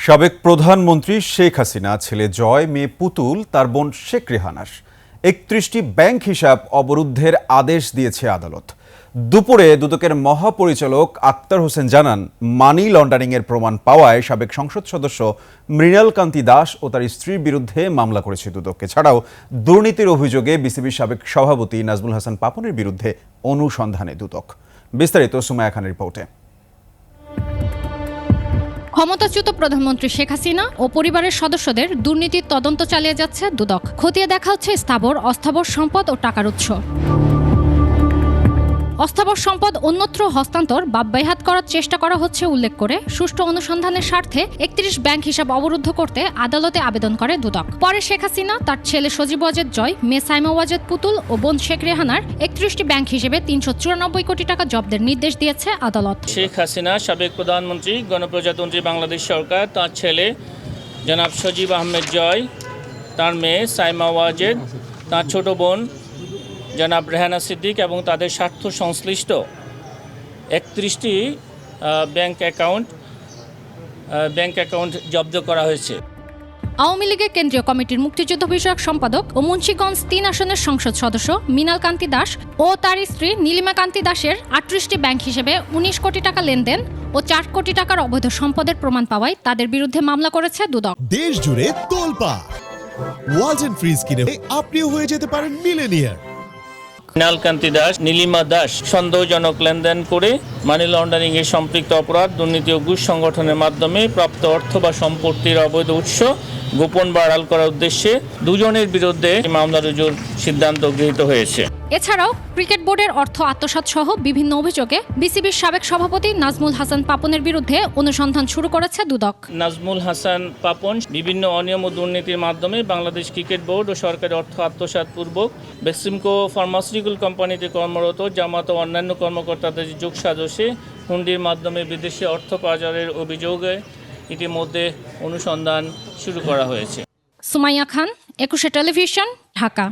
সাবেক প্রধানমন্ত্রী শেখ হাসিনা ছেলে জয়, মেয়ে পুতুল, তার বোন শেখ রেহানার ৩১টি ব্যাংক হিসাব অবরুদ্ধের আদেশ দিয়েছে আদালত। দুপুরে দুদকের মহাপরিচালক আক্তার হোসেন জানান, মানি লন্ডারিংয়ের প্রমাণ পাওয়ায় সাবেক সংসদ সদস্য মৃণাল কান্তি দাস ও তার স্ত্রীর বিরুদ্ধে মামলা করেছে দুদক। এছাড়াও দুর্নীতির অভিযোগে বিসিবির সাবেক সভাপতি নাজমুল হাসান পাপনের বিরুদ্ধে অনুসন্ধানে দুদক। বিস্তারিত সুমাইয়া খানের রিপোর্টে। ক্ষমতাচ্যুত প্রধানমন্ত্রী শেখ হাসিনা ও পরিবারের সদস্যদের দুর্নীতির তদন্ত চালিয়ে যাচ্ছে দুদক। খতিয়ে দেখা হচ্ছে স্থাবর অস্থাবর সম্পদ ও টাকার উৎস। অস্থাবর সম্পদ অন্যত্র হস্তান্তর বা বেহাত করার চেষ্টা করা হচ্ছে উল্লেখ করে সুষ্ঠু অনুসন্ধানের স্বার্থে ৩১ ব্যাংক হিসাব অবরুদ্ধ করতে আদালতে আবেদন করে দুদক। পরে শেখ হাসিনা, তার ছেলে সজীব ওয়াজেদ জয়, মেয়ে সাইমা ওয়াজেদ পুতুল ও বোন শেখ রেহানার ৩১টি ব্যাংক হিসেবে ৩৯৪ কোটি টাকা জব্দের নির্দেশ দিয়েছে আদালত। শেখ হাসিনা সাবেক প্রধানমন্ত্রী, গণপ্রজাতন্ত্রী বাংলাদেশ সরকার, তার ছেলে জনাব সজীব আহমেদ জয়, তার মেয়ে সাইমা ওয়াজেদ, তার ছোট বোন জনাব রেহানা সিদ্দিক এবং তাদের স্বার্থ সংশ্লিষ্ট ৩১টি ব্যাংক অ্যাকাউন্ট জব্দ করা হয়েছে। আওয়ামী লীগের কেন্দ্রীয় কমিটির মুক্তিযুদ্ধ বিষয়ক সম্পাদক ও মুন্সিগঞ্জ ৩ আসনের সংসদ সদস্য মৃণাল কান্তি দাস ও তার স্ত্রী নীলিমা কান্তি দাসের ৩৮টি ব্যাংক হিসেবে ১৯ কোটি টাকা লেনদেন ও ৪ কোটি টাকার অবৈধ সম্পদের প্রমাণ পাওয়ায় তাদের বিরুদ্ধে মামলা করেছে দুদক। দেশ জুড়ে তোলপাড় ওয়ালটন ফ্রিজ কিনে আপনিও হয়ে যেতে পারেন মিলেনিয়ার। মৃণাল কান্তি দাস, নীলিমা দাস সন্দেহজনক লেনদেন করে মানি লন্ডারিং এর সম্পৃক্ত অপরাধ, দুর্নীতি ও ঘুষ সংগঠনের মাধ্যমে প্রাপ্ত অর্থ বা সম্পত্তির অবৈধ উৎস গোপন বা আড়াল করার উদ্দেশ্যে দুজনের বিরুদ্ধে মামলা রুজুর সিদ্ধান্ত গৃহীত হয়েছে। এছাড়াও ক্রিকেট বোর্ডের অর্থ আত্মসাৎ সহ বিভিন্ন অভিযোগে বিসিবির সাবেক সভাপতি নাজমুল হাসান পাপনের বিরুদ্ধে অনুসন্ধান শুরু করেছে দুদক। নাজমুল হাসান পাপন বিভিন্ন অনিয়ম ও দুর্নীতির মাধ্যমে বাংলাদেশ ক্রিকেট বোর্ড ও সরকারের অর্থ আত্মসাৎ পূর্বক বেক্সিমকো ফার্মাসিউটিক্যাল কোম্পানিতে কর্মরত জামাত ও অন্যান্য কর্মকর্তাদের যোগ সাজসে হুন্ডির মাধ্যমে বিদেশে অর্থ পাচারের অভিযোগে ইতিমধ্যে অনুসন্ধান শুরু করা হয়েছে। সুমাইয়া খান, ২১ টেলিভিশন, ঢাকা।